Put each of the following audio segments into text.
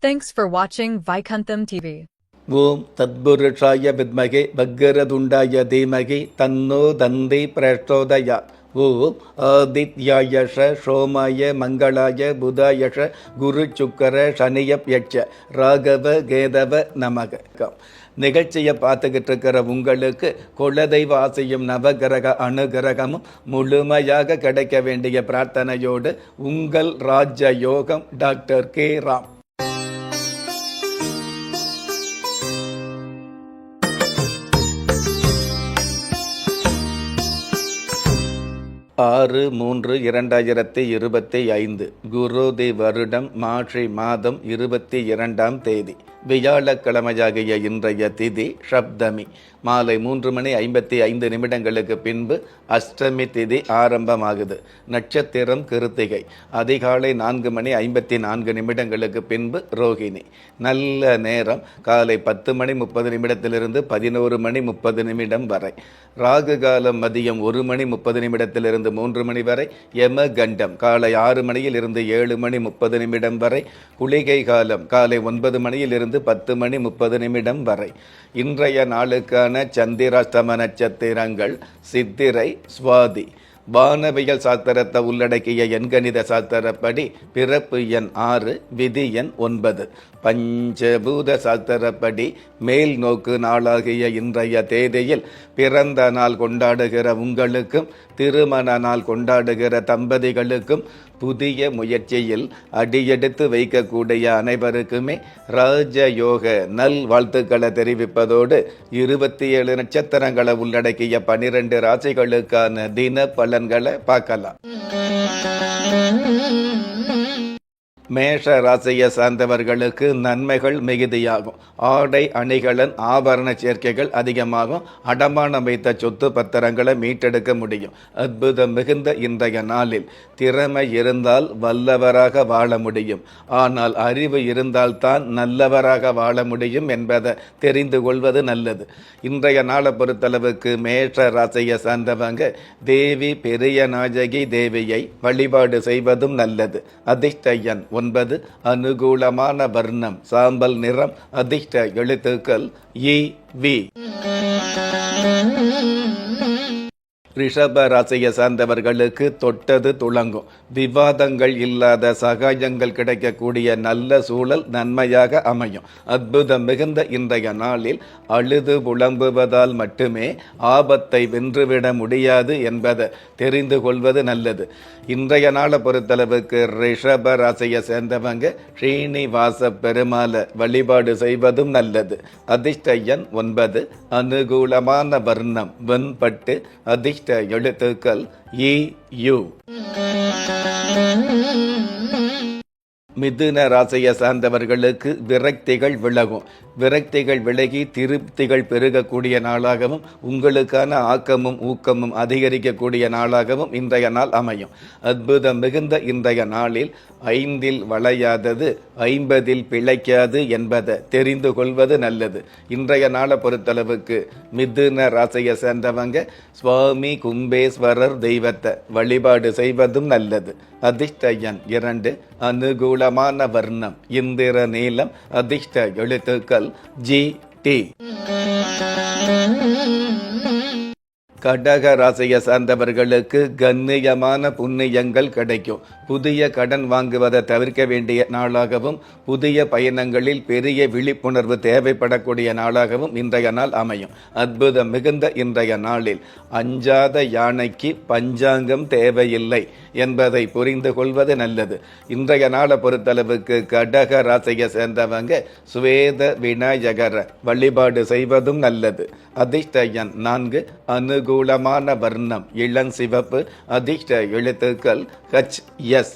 Thanks for watching Vaikuntham TV. ஓம் தத்புருஷாய வித்மகே வக்கரதுண்டாய தீமகி தன்னோ தந்தி பிரச்சோதயா. ஓம் ஆதித்யாயஷ சோமாய மங்களாய புதாயஷ குரு சுக்கர சனியப்யட்ச ராகவ கேதவ நமக. நிகழ்ச்சியை பார்த்துக்கிட்டு இருக்கிற உங்களுக்கு குலதெய்வ ஆசையும் நவகிரக அனுகிரகமும் முழுமையாக கிடைக்க வேண்டிய பிரார்த்தனையோடு உங்கள் ராஜ யோகம் டாக்டர் கே ராம். 6/3/2025 குரோதி வருடம் மார்ச் மாதம் 22ஆம் தேதி வியாழக்கிழமையாகிய இன்றைய திதி சப்தமி. மாலை 3:55 பின்பு அஷ்டமி திதி ஆரம்பமாகுது. நட்சத்திரம் கிருத்திகை. அதிகாலை 4:54 பின்பு ரோகிணி. நல்ல நேரம் காலை 10:30 11:30 வரை. ராகு காலம் மதியம் 1:30 3 மணி வரை. யம கண்டம் காலை 6 மணியிலிருந்து 7:30 வரை. குளிகை காலம் காலை 9 மணியிலிருந்து 10:30 வரை. இன்றைய நாளுக்கான சந்திராஷ்டம நட்சத்திரங்கள் சித்திரை, சுவாதி. வானவியல் சாஸ்திரத்தை உள்ளடக்கிய எண்கணித சாஸ்திரப்படி பிறப்பு எண் 6, விதி எண் 9. பஞ்சபூத சாஸ்திரப்படி மேல் நோக்கு நாளாகிய இன்றைய தேதியில் பிறந்த நாள் கொண்டாடுகிற உங்களுக்கும் திருமண நாள் கொண்டாடுகிற தம்பதிகளுக்கும் புதிய முயற்சியில் அடியெடுத்து வைக்கக்கூடிய அனைவருக்குமே ராஜயோக நல் வாழ்த்துக்களை தெரிவிப்பதோடு 27 நட்சத்திரங்களை உள்ளடக்கிய 12 ராசிகளுக்கான தின பலன்களை பார்க்கலாம். மேஷ ராசியை சார்ந்தவர்களுக்கு நன்மைகள் மிகுதியாகும். ஆடை அணிகலன் ஆபரண சேர்க்கைகள் அதிகமாகும். அடமானம் வைத்த சொத்து பத்திரங்களை மீட்டெடுக்க முடியும். அற்புதம் மிகுந்த இன்றைய நாளில் திறமை இருந்தால் வல்லவராக வாழ முடியும். ஆனால் அறிவு இருந்தால்தான் நல்லவராக வாழ முடியும் என்பதை தெரிந்து கொள்வது நல்லது. இன்றைய நாளை பொறுத்தளவுக்கு மேஷ ராசியை சார்ந்தவங்க தேவி பெரிய நாயகி தேவியை வழிபாடு செய்வதும் நல்லது. அதிர்ஷ்ட எண் 9. அனுகூலமான வர்ணம் சாம்பல் நிறம். அதிர்ஷ்ட எழுத்துக்கள் EV. ரிஷப ராசியை சார்ந்தவர்களுக்கு தொட்டது துளங்கும். விவாதங்கள் இல்லாத சகாயங்கள் கிடைக்கக்கூடிய நல்ல சூழல் நன்மையாக அமையும். அற்புதம் மிகுந்த இன்றைய நாளில் அழுது புலம்புவதால் மட்டுமே ஆபத்தை வென்றுவிட முடியாது என்பதை தெரிந்து கொள்வது நல்லது. இன்றைய நாளை பொறுத்தளவுக்கு ரிஷப ராசியை சேர்ந்தவங்க ஸ்ரீனிவாச பெருமாளை வழிபாடு செய்வதும் நல்லது. அதிர்ஷ்ட எண் 9. அனுகூலமான வர்ணம் வெண்பட்டு. அதிர்ஷ்ட எழுத்துக்கள் EU. மிதுன ராசியை சார்ந்தவர்களுக்கு விரக்திகள் விலகும். விரக்திகள் விலகி திருப்திகள் பெருகக்கூடிய நாளாகவும் உங்களுக்கான ஆக்கமும் ஊக்கமும் அதிகரிக்கக்கூடிய நாளாகவும் இன்றைய நாள் அமையும். அற்புதம் மிகுந்த இன்றைய நாளில் 5இல் வளையாதது 50இல் பிழைக்காது என்பதை தெரிந்து கொள்வது நல்லது. இன்றைய நாளை பொறுத்தளவுக்கு மிதுன ராசியை சேர்ந்தவங்க சுவாமி கும்பேஸ்வரர் தெய்வத்தை வழிபாடு செய்வதும் நல்லது. அதிர்ஷ்ட எண் 2. அனுகூலமான வர்ணம் இந்திர நீலம். அதிர்ஷ்ட எழுத்துக்கள் GT. கடக ராசியை சார்ந்தவர்களுக்கு கண்ணியமான புண்ணியங்கள் கிடைக்கும். புதிய கடன் வாங்குவதை தவிர்க்க வேண்டிய நாளாகவும் புதிய பயணங்களில் பெரிய விழிப்புணர்வு தேவைப்படக்கூடிய நாளாகவும் இன்றைய நாள் அமையும். அற்புதம் மிகுந்த இன்றைய நாளில் அஞ்சாத யானைக்கு பஞ்சாங்கம் தேவையில்லை என்பதை புரிந்து கொள்வது நல்லது. இன்றைய நாளை பொறுத்தளவுக்கு கடக ராசியை சேர்ந்தவங்க சுவேத விநாயகரை வழிபாடு செய்வதும் நல்லது. அதிர்ஷ்ட எண் 4. அனுகூலமான வர்ணம் இளஞ்சிவப்பு. அதிர்ஷ்ட எழுத்துக்கள் HS.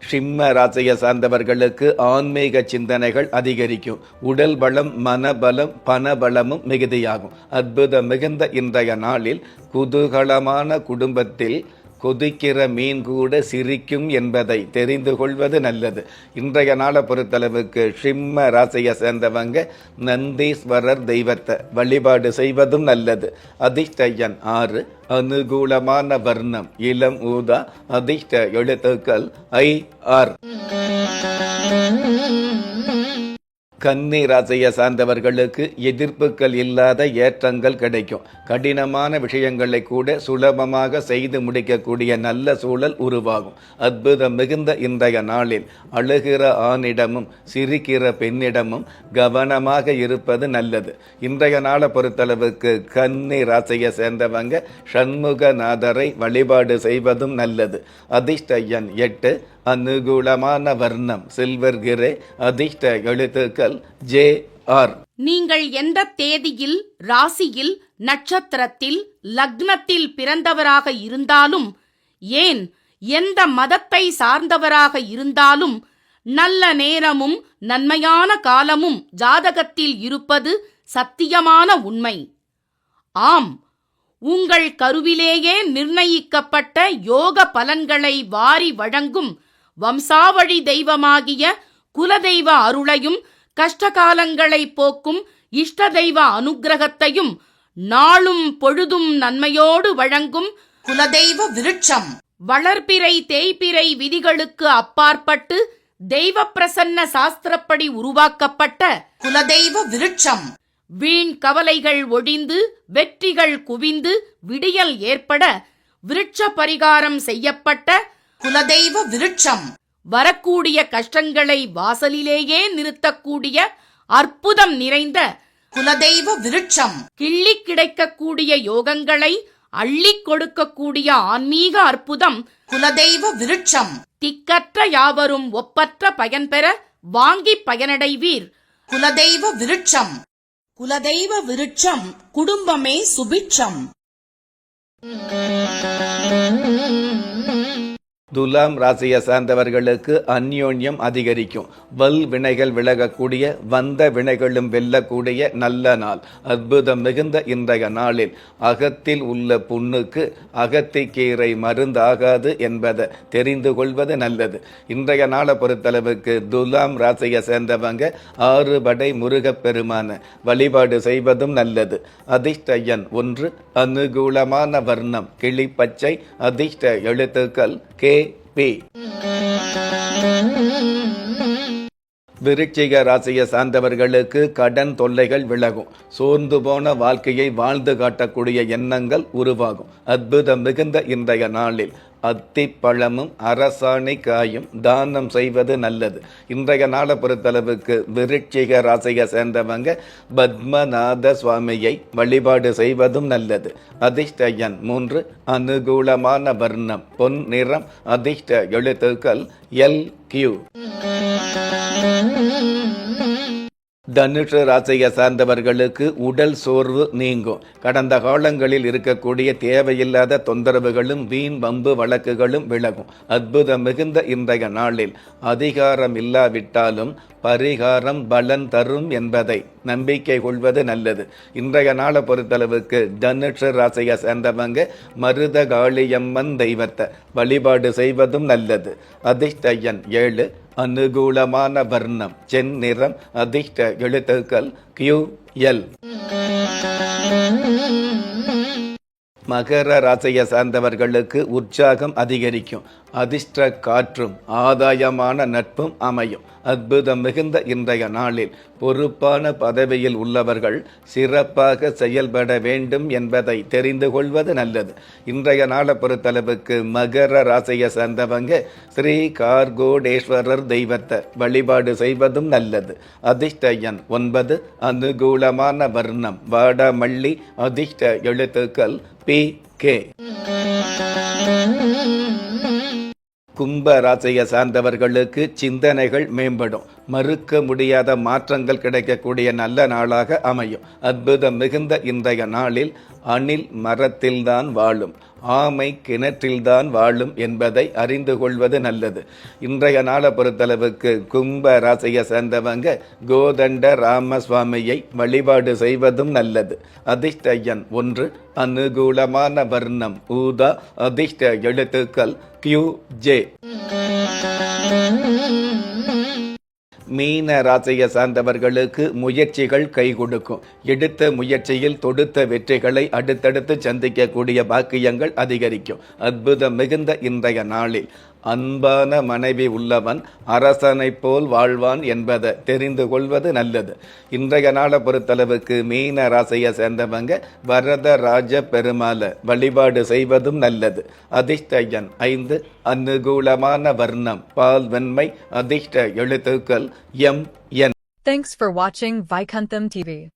சிம்ம ராசியை சார்ந்தவர்களுக்கு ஆன்மீக சிந்தனைகள் அதிகரிக்கும். உடல் பலம் மனபலம் பணபலமும் மிகுதியாகும். அற்புதம் மிகுந்த இன்றைய நாளில் குதூகலமான குடும்பத்தில் கொதிக்கிற மீன் கூட சிரிக்கும் என்பதை தெரிந்து கொள்வது நல்லது. இன்றைய நாளை பொறுத்தளவுக்கு சிம்ம ராசியை சேர்ந்தவங்க நந்தீஸ்வரர் தெய்வத்தை வழிபாடு செய்வதும் நல்லது. அதிர்ஷ்ட எண் 6, அனுகூலமான வர்ணம் இளம் ஊதா, அதிர்ஷ்ட எழுத்துக்கள் IR. கன்னி ராசியை சார்ந்தவர்களுக்கு எதிர்ப்புகள் இல்லாத ஏற்றங்கள் கிடைக்கும். கடினமான விஷயங்களை கூட சுலபமாக செய்து முடிக்கக்கூடிய நல்ல சூழல் உருவாகும். அற்புதம் மிகுந்த இன்றைய நாளில் அழுகிற ஆணிடமும் சிரிக்கிற பெண்ணிடமும் கவனமாக இருப்பது நல்லது. இன்றைய நாளை பொறுத்தளவுக்கு கன்னி ராசியை சேர்ந்தவங்க சண்முகநாதரை வழிபாடு செய்வதும் நல்லது. அதிர்ஷ்ட எண் 8, அனுகூலமான வர்ணம் சில்வர் கிரே, அதிர்ஷ்ட எழுத்துக்கள் JR. நீங்கள் எந்த தேதியில், ராசியில், நட்சத்திரத்தில், லக்னத்தில் பிறந்தவராக இருந்தாலும், ஏன் எந்த மதத்தை சார்ந்தவராக இருந்தாலும், நல்ல நேரமும் நன்மையான காலமும் ஜாதகத்தில் இருப்பது சத்தியமான உண்மை. ஆம், உங்கள் கருவிலேயே நிர்ணயிக்கப்பட்ட யோக பலன்களை வாரி வழங்கும் வம்சாவழி தெய்வமாகிய குலதெய்வ அருளையும் கஷ்டகாலங்களை போக்கும் இஷ்ட தெய்வ அனுக்கிரகத்தையும் நாளும் பொழுதும் நன்மையோடு வழங்கும் குலதெய்வ விருட்சம் வளர்பிறை தேய்பிறை விதிகளுக்கு அப்பாற்பட்டு தெய்வ பிரசன்ன சாஸ்திரப்படி உருவாக்கப்பட்ட குலதெய்வ விருட்சம். வீண் கவலைகள் ஒழிந்து வெற்றிகள் குவிந்து விடியல் ஏற்பட விருட்ச பரிகாரம் செய்யப்பட்ட குலதெய்வ விருட்சம். வரக்கூடிய கஷ்டங்களை வாசலிலேயே நிறுத்தக்கூடிய அற்புதம் நிறைந்த குலதெய்வ விருட்சம். கிள்ளி கிடைக்கக்கூடிய யோகங்களை அள்ளி கொடுக்கக்கூடிய ஆன்மீக அற்புதம் குலதெய்வ விருட்சம். திக்கற்ற யாவரும் ஒப்பற்ற பயன்பெற வாங்கி பயனடைவீர். குலதெய்வ விருட்சம். குலதெய்வ விருட்சம் குடும்பமே சுபிட்சம். துலாம் ராசியை சார்ந்தவர்களுக்கு அந்யோன்யம் அதிகரிக்கும். வல் வினைகள் விலகக்கூடிய, வந்த வினைகளும் வெல்லக்கூடிய நல்ல நாள். அற்புதம் மிகுந்த இன்றைய நாளில் அகத்தில் உள்ள புண்ணுக்கு அகத்திக்கீரை மருந்தாகாது என்பதை தெரிந்து கொள்வது நல்லது. இன்றைய நாளை பொறுத்தளவுக்கு துலாம் ராசியை சேர்ந்தவங்க 6 படை முருகப்பெருமான வழிபாடு செய்வதும் நல்லது. அதிர்ஷ்ட எண் 1, அனுகூலமான வர்ணம் கிளிப்பச்சை, அதிர்ஷ்ட எழுத்துக்கள் KP. விருச்சிக ராசியை சார்ந்தவர்களுக்கு கடன் தொல்லைகள் விலகும். சோர்ந்து போன வாழ்க்கையை வாழ்ந்து காட்டக்கூடிய எண்ணங்கள் உருவாகும். அற்புதம் மிகுந்த இன்றைய நாளில் அத்திப்பழமும் அரசாணை காயும் தானம் செய்வது நல்லது. இன்றைய நாளை பொறுத்தளவுக்கு விருச்சிக ராசியை சேர்ந்தவங்க பத்மநாத சுவாமியை வழிபாடு செய்வதும் நல்லது. அதிர்ஷ்ட எண் 3, அனுகூலமான வர்ணம் பொன் நிறம், அதிர்ஷ்ட எழுத்துக்கள் LQ. தனுஷ ராசியை சார்ந்தவர்களுக்கு உடல் சோர்வு நீங்கும். கடந்த காலங்களில் இருக்கக்கூடிய தேவையில்லாத தொந்தரவுகளும் வீண் வம்பு வழக்குகளும் விலகும். அற்புதம் மிகுந்த இன்றைய நாளில் அதிகாரம் இல்லாவிட்டாலும் பரிகாரம் பலன் தரும் என்பதை நம்பிக்கை கொள்வது நல்லது. இன்றைய நாளை பொறுத்தளவுக்கு தனுஷ ராசியை சேர்ந்தவங்க மருதகாளியம்மன் தெய்வத்தை வழிபாடு செய்வதும் நல்லது. அதிர்ஷ்ட எண் 7, அனுகூலமான வர்ணம் செந்நிறம், அதிர்ஷ்ட எழுத்துக்கள் QL. மகர ராசியை சார்ந்தவர்களுக்கு உற்சாகம் அதிகரிக்கும். அதிர்ஷ்ட காற்றும் ஆதாயமான நட்பும் அமையும். அற்புதம் மிகுந்த இன்றைய நாளில் பொறுப்பான பதவியில் உள்ளவர்கள் சிறப்பாக செயல்பட வேண்டும் என்பதை தெரிந்து கொள்வது நல்லது. இன்றைய நாளை பொறுத்தளவுக்கு மகர ராசியை சார்ந்தவங்க ஸ்ரீ கார்கோடேஸ்வரர் தெய்வத்தை வழிபாடு செய்வதும் நல்லது. அதிர்ஷ்ட எண் 9, அனுகூலமான வர்ணம் வாடாமல்லி, அதிர்ஷ்ட எழுத்துக்கள் PK. கும்ப ராசியை சார்ந்தவர்களுக்கு சிந்தனைகள் மேம்படும். மறுக்க முடியாத மாற்றங்கள் கிடைக்கக்கூடிய நல்ல நாளாக அமையும். அற்புதம் மிகுந்த இன்றைய நாளில் அணில் மரத்தில்தான் வாழும். ஆமை கிணற்றில்தான் வாழும் என்பதை அறிந்து கொள்வது நல்லது. இன்றைய நாளை பொறுத்தளவுக்கு கும்ப ராசியை சேர்ந்தவங்க கோதண்ட ராமசுவாமியை வழிபாடு செய்வதும் நல்லது. அதிர்ஷ்ட எண் 1, அனுகூலமான வர்ணம் ஊதா, அதிர்ஷ்ட எழுத்துக்கள் QJ. மீன ராசியை சார்ந்தவர்களுக்கு முயற்சிகள் கை கொடுக்கும். எடுத்த முயற்சியில் தொடுத்த வெற்றிகளை அடுத்தடுத்து சந்திக்கக்கூடிய பாக்கியங்கள் அதிகரிக்கும். அற்புதம் மிகுந்த இன்றைய நாளில் அன்பான மனைவி உள்ளவன் அரசனை போல் வாழ்வான் என்பதை தெரிந்து கொள்வது நல்லது. இன்றைய நாளை பொறுத்தளவுக்கு மீன ராசியை சேர்ந்தவங்க வரத ராஜ பெருமாளை வழிபாடு செய்வதும் நல்லது. அதிர்ஷ்ட எண் 5, அனுகூலமான வர்ணம் பால் வெண்மை, அதிர்ஷ்ட எழுத்துக்கள் MN. Thanks for watching Vaikuntham TV.